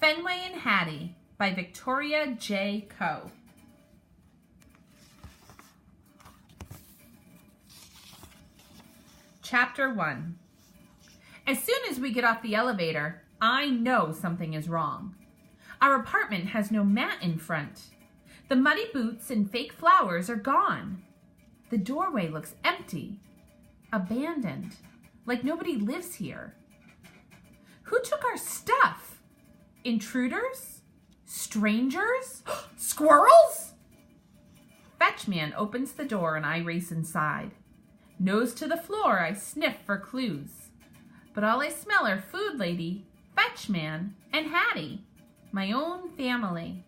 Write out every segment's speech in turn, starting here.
Fenway and Hattie by Victoria J. Coe. Chapter 1. As soon as we get off the elevator, I know something is wrong. Our apartment has no mat in front. The muddy boots and fake flowers are gone. The doorway looks empty, abandoned, like nobody lives here. Who took our stuff? Intruders? Strangers? Squirrels? Fetchman opens the door and I race inside. Nose to the floor, I sniff for clues. But all I smell are Food Lady, Fetchman, and Hattie, my own family.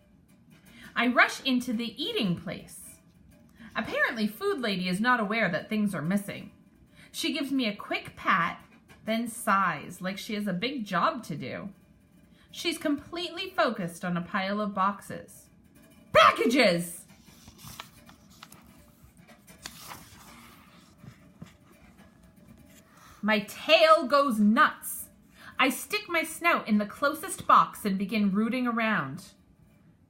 I rush into the eating place. Apparently, Food Lady is not aware that things are missing. She gives me a quick pat, then sighs like she has a big job to do. She's completely focused on a pile of boxes. Packages! My tail goes nuts. I stick my snout in the closest box and begin rooting around.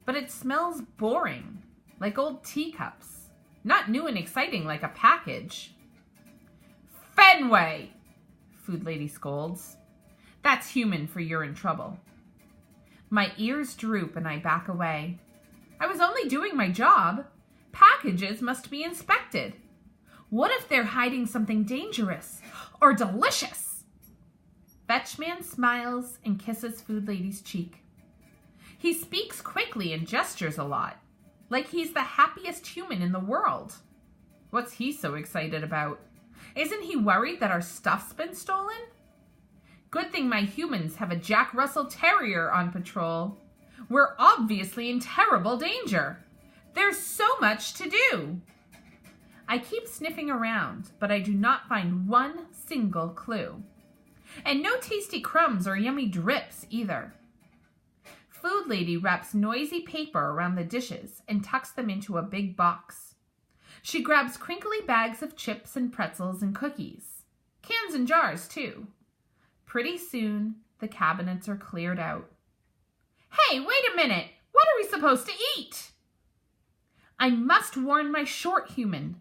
But it smells boring, like old teacups. Not new and exciting like a package. Fenway! Food Lady scolds. That's human for you're in trouble. My ears droop and I back away. I was only doing my job. Packages must be inspected. What if they're hiding something dangerous or delicious? Fetchman smiles and kisses Food Lady's cheek. He speaks quickly and gestures a lot, like he's the happiest human in the world. What's he so excited about? Isn't he worried that our stuff's been stolen? Good thing my humans have a Jack Russell Terrier on patrol. We're obviously in terrible danger. There's so much to do. I keep sniffing around, but I do not find one single clue. And no tasty crumbs or yummy drips either. Food Lady wraps noisy paper around the dishes and tucks them into a big box. She grabs crinkly bags of chips and pretzels and cookies. Cans and jars, too. Pretty soon, the cabinets are cleared out. Hey, wait a minute! What are we supposed to eat? I must warn my short human.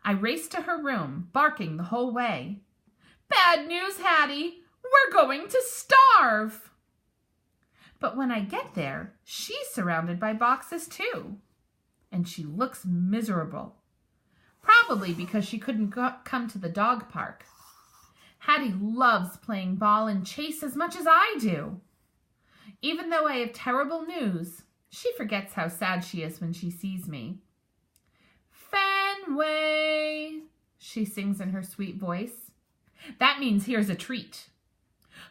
I race to her room, barking the whole way. Bad news, Hattie! We're going to starve! But when I get there, she's surrounded by boxes too. And she looks miserable. Probably because she couldn't come to the dog park. Hattie loves playing ball and chase as much as I do. Even though I have terrible news, she forgets how sad she is when she sees me. Fenway, she sings in her sweet voice. That means here's a treat.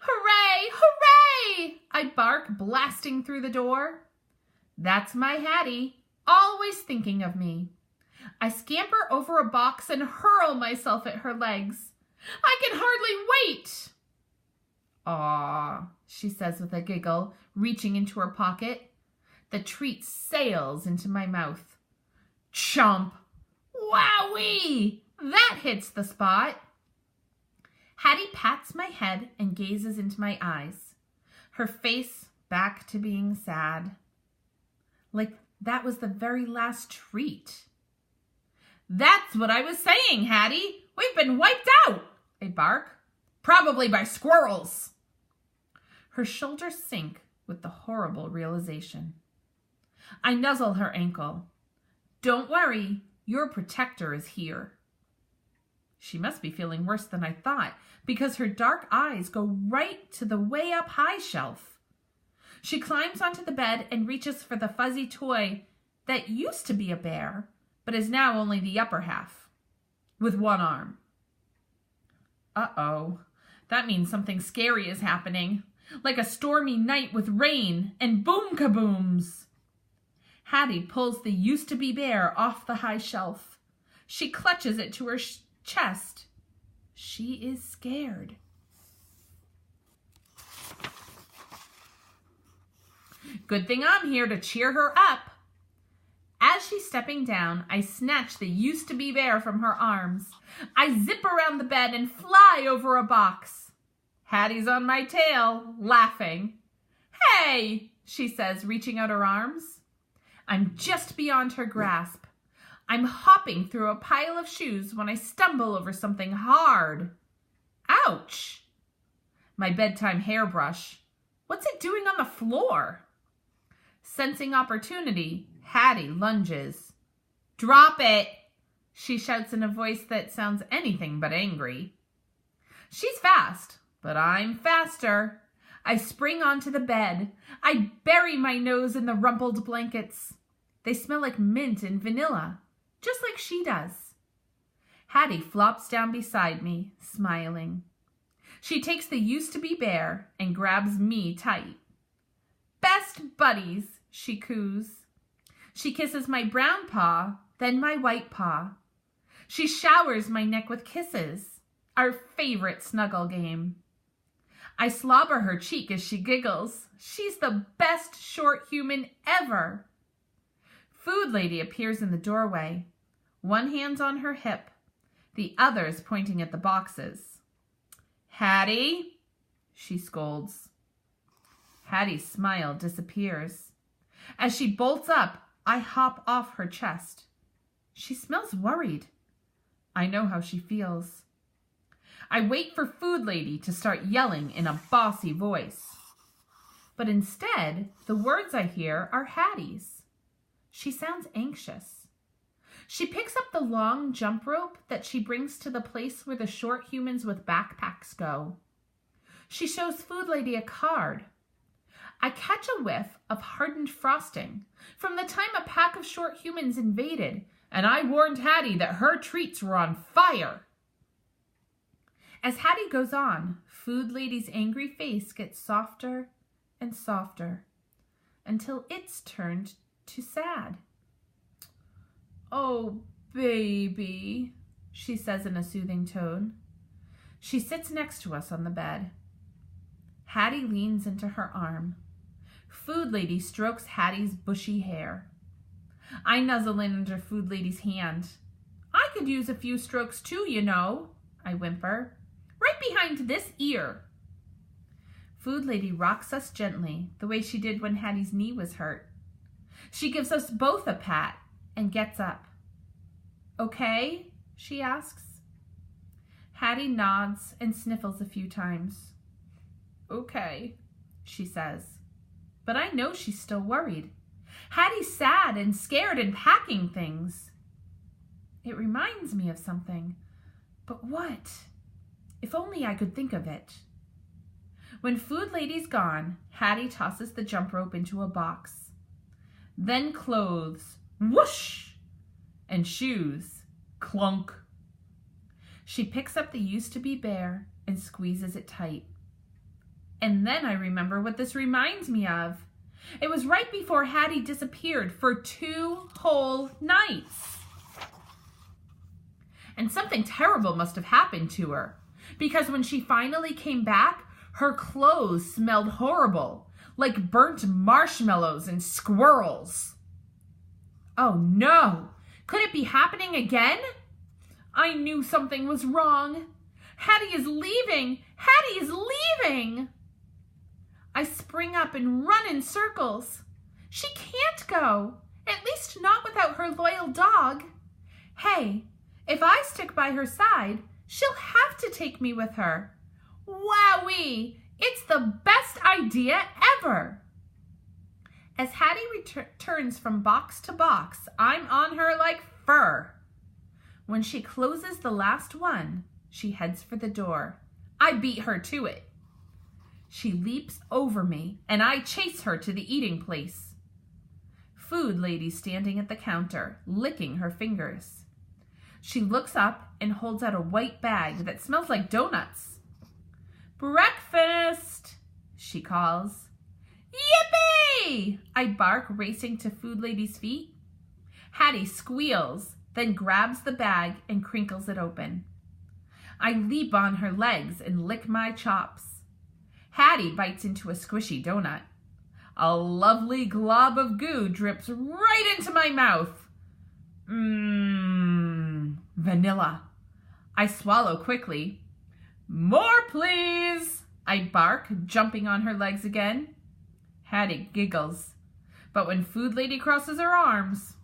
Hooray, hooray! I bark, blasting through the door. That's my Hattie, always thinking of me. I scamper over a box and hurl myself at her legs. I can hardly wait. Aw, she says with a giggle, reaching into her pocket. The treat sails into my mouth. Chomp! Wowee! That hits the spot. Hattie pats my head and gazes into my eyes, her face back to being sad. Like that was the very last treat. That's what I was saying, Hattie. We've been wiped out, I bark. Probably by squirrels. Her shoulders sink with the horrible realization. I nuzzle her ankle. Don't worry, your protector is here. She must be feeling worse than I thought, because her dark eyes go right to the way up high shelf. She climbs onto the bed and reaches for the fuzzy toy that used to be a bear, but is now only the upper half, with one arm. Uh-oh, that means something scary is happening, like a stormy night with rain and boom-kabooms. Hattie pulls the used-to-be bear off the high shelf. She clutches it to her chest. She is scared. Good thing I'm here to cheer her up. As she's stepping down, I snatch the used-to-be bear from her arms. I zip around the bed and fly over a box. Hattie's on my tail, laughing. Hey, she says, reaching out her arms. I'm just beyond her grasp. I'm hopping through a pile of shoes when I stumble over something hard. Ouch! My bedtime hairbrush. What's it doing on the floor? Sensing opportunity, Hattie lunges. Drop it, she shouts in a voice that sounds anything but angry. She's fast, but I'm faster. I spring onto the bed. I bury my nose in the rumpled blankets. They smell like mint and vanilla, just like she does. Hattie flops down beside me, smiling. She takes the used-to-be bear and grabs me tight. Best buddies, she coos. She kisses my brown paw, then my white paw. She showers my neck with kisses, our favorite snuggle game. I slobber her cheek as she giggles. She's the best short human ever. Food Lady appears in the doorway. One hand's on her hip, the other's pointing at the boxes. Hattie, she scolds. Hattie's smile disappears. As she bolts up, I hop off her chest. She smells worried. I know how she feels. I wait for Food Lady to start yelling in a bossy voice. But instead, the words I hear are Hattie's. She sounds anxious. She picks up the long jump rope that she brings to the place where the short humans with backpacks go. She shows Food Lady a card. I catch a whiff of hardened frosting from the time a pack of short humans invaded, and I warned Hattie that her treats were on fire. As Hattie goes on, Food Lady's angry face gets softer and softer until it's turned to sad. Oh, baby, she says in a soothing tone. She sits next to us on the bed. Hattie leans into her arm. Food Lady strokes Hattie's bushy hair. I nuzzle in under Food Lady's hand. I could use a few strokes too, you know, I whimper. Right behind this ear. Food Lady rocks us gently, the way she did when Hattie's knee was hurt. She gives us both a pat and gets up. Okay, she asks. Hattie nods and sniffles a few times. Okay, she says. But I know she's still worried. Hattie's sad and scared and packing things. It reminds me of something. But what? If only I could think of it. When Food Lady's gone, Hattie tosses the jump rope into a box. Then clothes, whoosh, and shoes, clunk. She picks up the used-to-be bear and squeezes it tight. And then I remember what this reminds me of. It was right before Hattie disappeared for 2 whole nights. And something terrible must have happened to her, because when she finally came back, her clothes smelled horrible, like burnt marshmallows and squirrels. Oh no! Could it be happening again? I knew something was wrong. Hattie is leaving! Hattie is leaving! I spring up and run in circles. She can't go, at least not without her loyal dog. Hey, if I stick by her side, she'll have to take me with her. Wowee! It's the best idea ever! As Hattie returns from box to box, I'm on her like fur. When she closes the last one, she heads for the door. I beat her to it. She leaps over me, and I chase her to the eating place. Food Lady standing at the counter, licking her fingers. She looks up and holds out a white bag that smells like donuts. Breakfast, she calls. Yippee! I bark, racing to Food Lady's feet. Hattie squeals, then grabs the bag and crinkles it open. I leap on her legs and lick my chops. Hattie bites into a squishy donut. A lovely glob of goo drips right into my mouth. Vanilla. I swallow quickly. More, please, I bark, jumping on her legs again. Hattie giggles, but when Food Lady crosses her arms,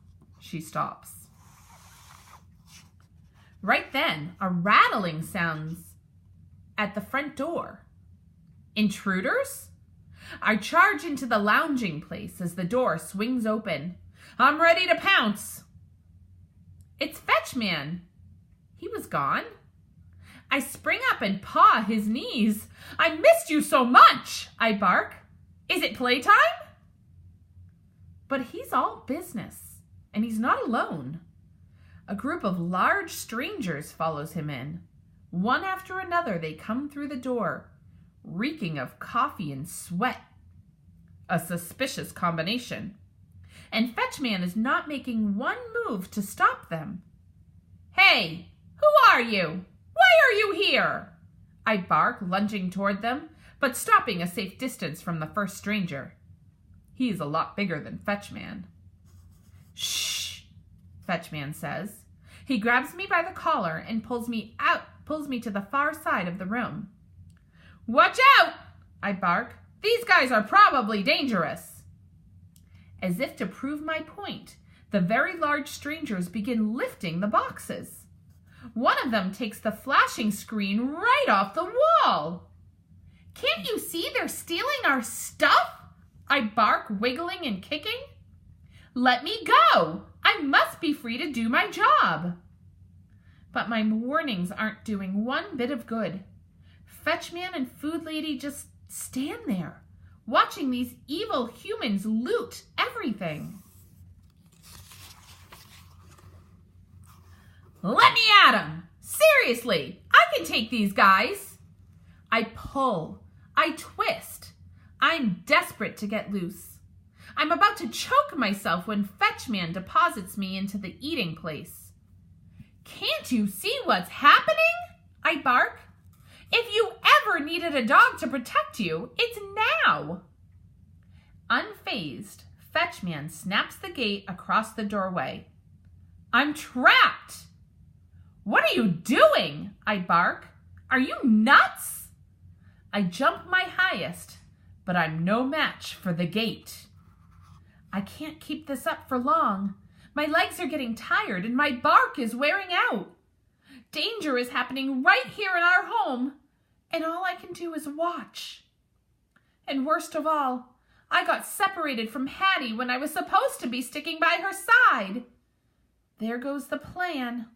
she stops. Right then, a rattling sounds at the front door. Intruders? I charge into the lounging place as the door swings open. I'm ready to pounce. It's Fetchman. He was gone. I spring up and paw his knees. I missed you so much, I bark. Is it playtime? But he's all business, and he's not alone. A group of large strangers follows him in. One after another, they come through the door, reeking of coffee and sweat. A suspicious combination. And Fetchman is not making one move to stop them. Hey, who are you? Why are you here? I bark, lunging toward them, but stopping a safe distance from the first stranger. He's a lot bigger than Fetchman. Shh, Fetchman says. He grabs me by the collar and pulls me to the far side of the room. Watch out, I bark. These guys are probably dangerous. As if to prove my point, the very large strangers begin lifting the boxes. One of them takes the flashing screen right off the wall. Can't you see they're stealing our stuff? I bark, wiggling and kicking. Let me go. I must be free to do my job. But my warnings aren't doing one bit of good. Fetchman and Food Lady just stand there, watching these evil humans loot everything. Let me at 'em! Seriously, I can take these guys! I pull, I twist. I'm desperate to get loose. I'm about to choke myself when Fetchman deposits me into the eating place. Can't you see what's happening? I bark. If you ever needed a dog to protect you, it's now. Unfazed, Fetchman snaps the gate across the doorway. I'm trapped. What are you doing? I bark. Are you nuts? I jump my highest, but I'm no match for the gate. I can't keep this up for long. My legs are getting tired and my bark is wearing out. Danger is happening right here in our home, and all I can do is watch. And worst of all, I got separated from Hattie when I was supposed to be sticking by her side. There goes the plan.